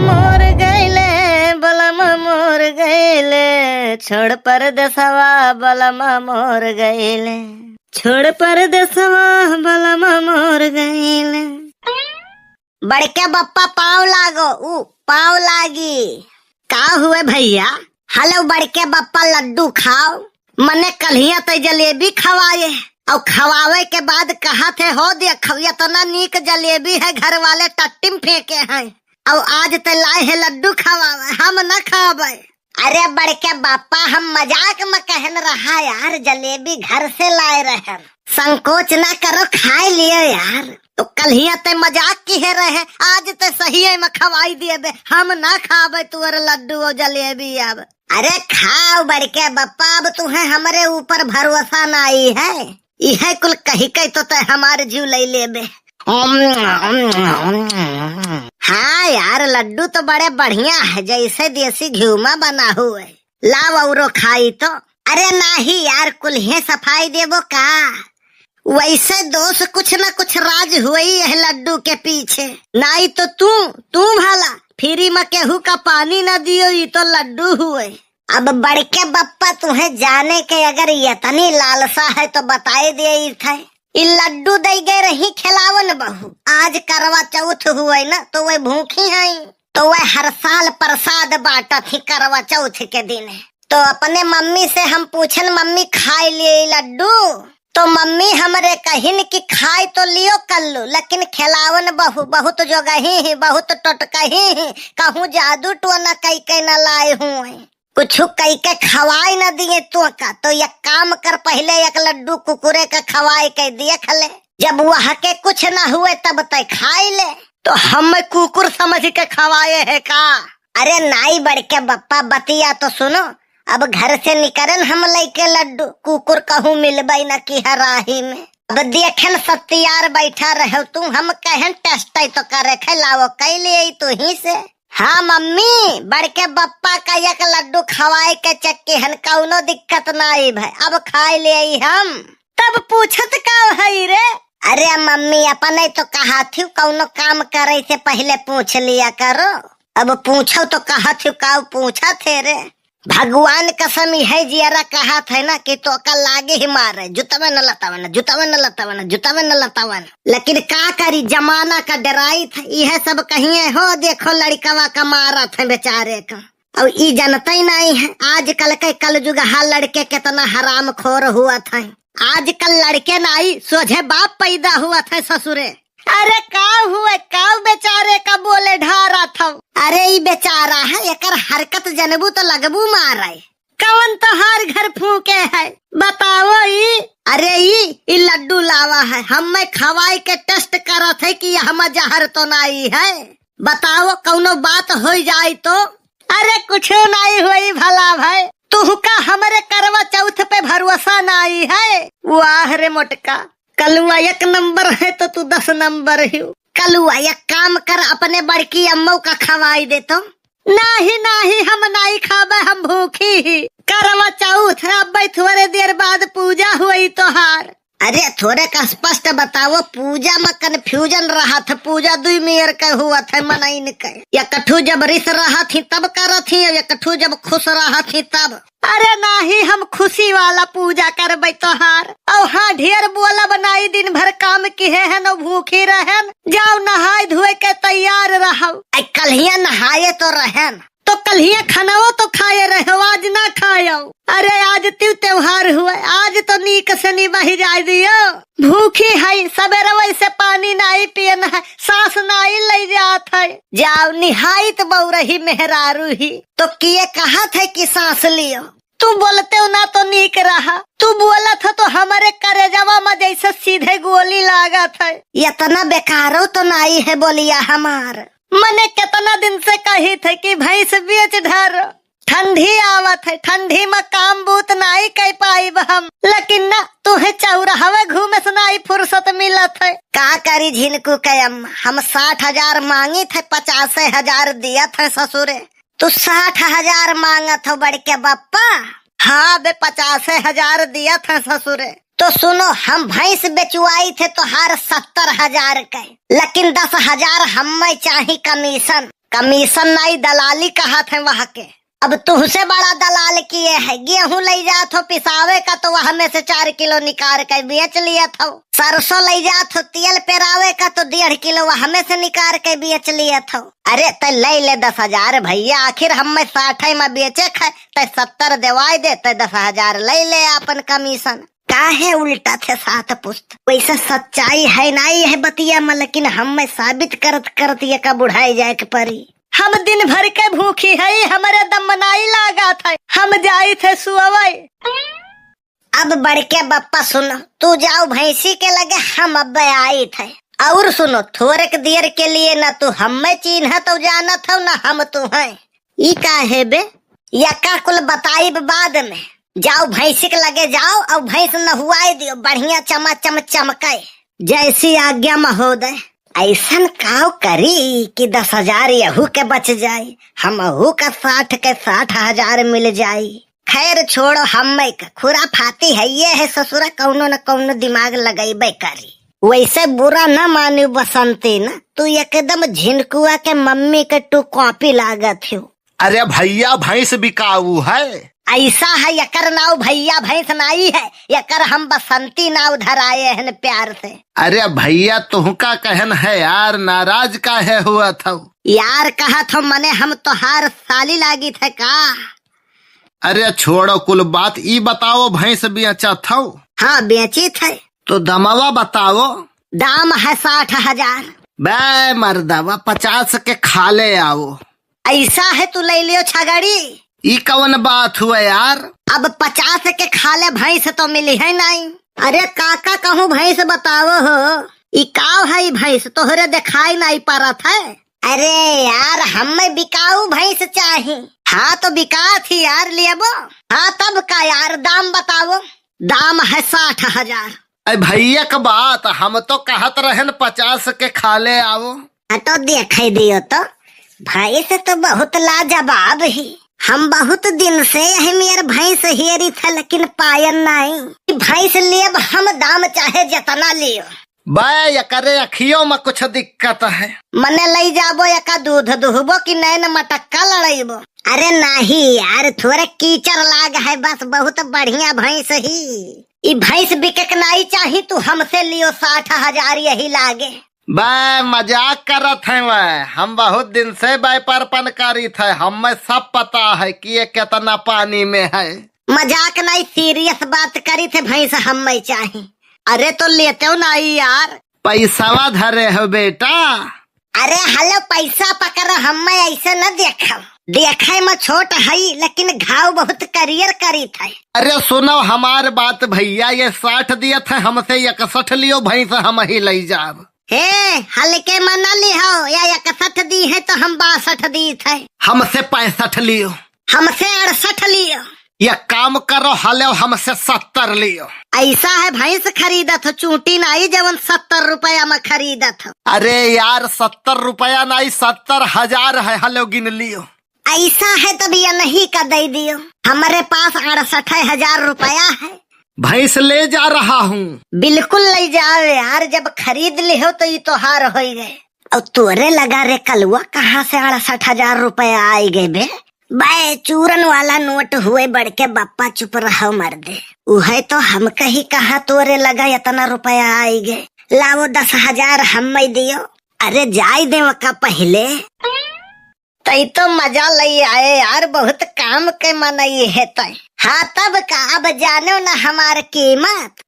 मोर गईले बलम मोर गईले छोड़ परदेसवा बलम मोर गईले छोड़ परदेसवा बलम मोर गईले। बड़के बप्पा पाँव लागो पाँव लागी। का हुए भैया? हेलो बड़के बप्पा लड्डू खाओ। मने कल्हिया तो जलेबी खवाए और खवावे के बाद कहा थे हो दिया खविया तो ना नीक जलेबी है घर वाले टट्टी में फेंके हैं और आज तो लाए है लड्डू खवावे हम न खावे। अरे बड़के बापा हम मजाक में कहन रहा यार, जलेबी घर से लाए रहे, संकोच ना करो खाए लिए यार। तो कल्हिया ते मजाक की है रहे, आज तो सही है में खवाई दिए बे, हम ना खावे तुअर लड्डू और जलेबी। अब अरे खाओ बड़के बप्पा, अब तुम्हें हमारे ऊपर भरोसा ना आई है, यह कुल कही कही तो हमारे जीव ले ले बे। हाँ यार लड्डू तो बड़े बढ़िया है, जैसे देसी घी में बना हुए। लाओ औरो खाई तो। अरे नहीं यार कुल्हे सफाई देवो का, वैसे दोस्त कुछ न कुछ राज हुए है लड्डू के पीछे। नहीं तो तू भला फ्री में केहू का पानी न दियो, ये तो लड्डू हुए। अब बड़के बप्पा तुम्हें जाने के अगर इतनी लालसा है तो बताए दे थे, लड्डू दे गए रही खिलावन बहू। आज करवा चौथ हुए न तो वह भूखी है, तो वह हर साल प्रसाद बांटा थी करवा चौथ के दिन। तो अपने मम्मी से हम पूछन मम्मी खाए लिए लड्डू, तो मम्मी हमरे कहिन कि खाए तो लियो कल्लू, लेकिन खिलावन बहू बहुत जो गही बहुत टटकही, कहूँ जादू टोना कई के न लाए हुए, कुछ कई के खवाए न दिए तो का। तो एक काम कर, पहले एक लड्डू कुकुरे का खवाए के दिए खले, जब वह के कुछ न हुए तब तय खाए ले। तो हम कुकुर समझ के खवाए है का? अरे नाई बड़के बप्पा बतिया तो सुनो। अब घर से निकलन हम लेके लड्डू, कुकुर कहूँ मिलबई न की हराही में। अब देखन सत्यार बैठा रहे तू, हम कहन टेस्ट तो करे खिलाओ कई ले तू ही से। हाँ मम्मी बड़के बप्पा का एक लड्डू खवाए के चक्के हन, कौनो दिक्कत नहीं भाई, अब खाए ले हम। तब पूछत का है रे? अरे मम्मी अपने तो कहा थी कौनो काम करे से पहले पूछ लिया करो, अब पूछो तो कहा थी का पूछा थे रे। भगवान कसम है जियारा कहा था ना कि तो कल लागे ही मारे, जूता में न लतावन, जूता में न लतावन, जूता में न लतावन। लेकिन का करी जमाना का डराई था, यह सब कहिए हो देखो लड़कवा का मारा था बेचारे का। और ये जानता ही नहीं है आजकल के कलयुग हाल लड़के कितना हराम खोर हुआ था। आजकल लड़के नहीं सोझे बाप पैदा हुआ था ससुरे। अरे का हुए का बेचारे का बोले ढारा था। अरे ये बेचारा है, एकर हरकत जनबू तो लगबू मारे, कौन तो हर घर फूके है बताओ ये। अरे ये लड्डू लावा है, हम खवाई के टेस्ट करत है कि हम जहर तो नहीं है, बताओ कौनो बात हो जाए तो। अरे कुछ नहीं हुई भला भाई, तू का हमारे करवा चौथ पे भरोसा नहीं है। वाह रे मोटका, कलुआ एक नंबर है तो तू 10 नंबर है। कलुआ एक काम कर, अपने बड़की अम्मू का खवाई दे तो। नहीं हम नहीं खाबे, हम भूखी ही। करवा चौथ अब थोड़े देर बाद पूजा हुई तो हार। अरे थोड़े का स्पष्ट बताओ, पूजा में कंफ्यूजन रहा था, पूजा 2 मेयर का हुआ था मनाइन के, या कठू जब रिस रहा थी तब कर थी, या कठू जब खुश रहा थी तब। अरे नहीं हम खुशी वाला पूजा करबे तोहार। और हाँ ढेर बोला बनाई, दिन भर काम किए है न भूखी रहन, जाओ नहाए धोए के तैयार रहो। कल्हिया नहाए तो रहन, तो कल्हिया खानाओ तो खाए रहो, आज ना खाओ। अरे आज त्योहार हुआ, आज तो नीक से निभाई जाए दियो। भूखी है सवेरे वैसे पानी नहीं पियन है, सांस नहीं ले जात है, जाओ निहाई तो बौरही मेहरारू ही। तो किए कहा था कि सांस लियो, तू बोलते हो ना तो नीक रहा, तू बोला था तो हमारे करेजवा में जैसे सीधे गोली लागा था। इतना बेकारो तो नहीं है बोलिया हमार, मने कितना दिन से कही थे कि भैंस बेच धर, ठंडी आवत है, ठंडी में काम बूत नहीं कह पाई हम, लेकिन ना तुहे चौराहे घूमे से नहीं फुर्सत मिलत है। का करी झिनकू के अम्मा, हम 60,000 मांगी थे, 50,000 दिया था ससुरे, तू 60,000 मांगत हो बड़के बप्पा। हाँ बे 50,000 दिया था ससुरे। तो सुनो हम भैंस बेचुआई थे तो हर 70,000 के, लेकिन 10,000 हमें चाहिए कमीशन। कमीशन नहीं दलाली कहा थे वहाँ के। अब तुझसे बड़ा दलाल किए है। गेहूं ले जात हो पिसावे का तो वह में से 4 किलो निकाल के बेच लिया था। सरसों ले जात हो तेल पेरावे का तो 1.5 किलो वह में से निकाल के बेच लिया था। अरे तो ले ले 10,000 भैया, आखिर हम 60 में बेचे खे तो 70 देवाई दे तो 10,000 ले ले अपन कमीशन। काहे उल्टा थे 7 पुस्त। वैसे सच्चाई है नहीं है बतिया में, लेकिन हम साबित करत करत ये का बुढ़ाई जाए के परी। हम दिन भर के भूखी है, हमारे दम नहीं लागा था, हम जाई थे सुअवै। अब बढ़ के बप्पा सुनो, तू जाओ भैंसी के लगे, हम अब आई थे। और सुनो, थोड़े देर के लिए न तू हमें चिन्ह तो जाना था न हम तू है। ई का है बे, यका कुल बताई बाद में। जाओ भैंसी के लगे जाओ और भैंस नहुआई दियो, बढ़िया चमचम चमकाए जैसी आज्ञा महोदय। ऐसन काव करी कि 10,000 यहू के बच जाए, हमहू का 60 के 60,000 मिल जाये। खैर छोड़ो, हम खुरा फाती है ये है ससुरा, कौनो न कौनो दिमाग लगाई करी। वैसे बुरा न मानी बसंती न, तू एकदम झिनकुआ के मम्मी के टू कॉपी लागत हो। अरे भैया भैंस बिकाऊ है। ऐसा है, यकर नाव भैया भैंस नाई है, यकर हम बसंती नाव धराए हैं प्यार से। अरे भैया तुहका कहन है यार, नाराज का है हुआ था यार। कहा था मने हम तो हार साली लागी थे का। अरे छोड़ो कुल बात, ई बताओ भैंस बेचा था? हाँ बेची थे। तो दमवा बताओ। दाम है 60,000। बे मर्दवा 50 के खा ले आओ। ऐसा है, तू ले लियो छगड़ी। ई कौन बात हुआ यार? अब 50 के खाले भैंस तो मिली है नहीं। अरे काका कहूँ भैंस बताओ हो। ई काव है भैंस, तोहरे दिखाई नहीं पड़त है। अरे यार हमें बिकाऊ भैंस चाहिए। हाँ तो बिका थी यार, लेबो? हाँ तब का यार, दाम बताओ। दाम है 60,000। अरे भैया का बात, हम तो कहत रहन 50 के खा ले आओ। तो देखे दियो तो भैंस तो बहुत लाजवाब ही। हम बहुत दिन से यही मेरे भैंस हेरी था, लेकिन पायन नहीं। भैंस लेब हम, दाम चाहे जितना लियो। बे करे अखियों में कुछ दिक्कत है। मने ले जाबो यका दूध दुहबो कि नैन मटक्का लड़ाइबो? अरे नहीं यार, थोड़े कीचड़ लाग है बस, बहुत बढ़िया भैंस ही। ई भैंस बिके नहीं चाहिए, तू हमसे लियो 60,000 यही लागे। बे मजाक करत है वह, हम बहुत दिन से व्यापारपन करी थे, हमें सब पता है कि ये कितना पानी में है। मजाक नहीं, सीरियस बात करी थे, भैंस हमें चाहिए। अरे तो लेते हो नहीं यार? पैसावा धरे हो बेटा। अरे हेलो, पैसा पकड़, हमें ऐसे न देखो। देखे में छोट है, लेकिन घाव बहुत करियर करी थे। अरे सुनो हमार बात भैया, ये 60 दिए थे, हमसे 61 लियो भैंस, हम ही ले जाब। हे हल्के मन ली हो, या 61 दी है तो हम 62 दी थे। हमसे 65 लियो। हमसे 68 लियो। ये काम करो हलो, हमसे 70 लियो। ऐसा है, भैंस खरीदा था, चूंटी नहीं जवन 70 रुपया में खरीदा था। अरे यार 70 रुपया नहीं, 70,000 है, हलो गिन लियो। ऐसा है, तब ये नहीं का दे दियो। हमारे पास 68,000 रुपया है। भैंस ले जा रहा हूँ। बिल्कुल ले जाओ यार, जब खरीद ले हो तो ये तो हार हो गए। और तोरे लगा रे कलुआ, कहाँ से 68,000 रुपया आई गए बे? बे चूरन वाला नोट हुए, बढ़ के बप्पा चुप रहो मर्दे। उहे तो हम कही कहा तोरे लगा इतना रुपया आई गए। लाओ 10,000 हमें दियो। अरे जाय दे का पहले। तई तो मजा ले आए यार, बहुत काम के मनई है तय। हाँ तब का, अब जानो ना हमार कीमत।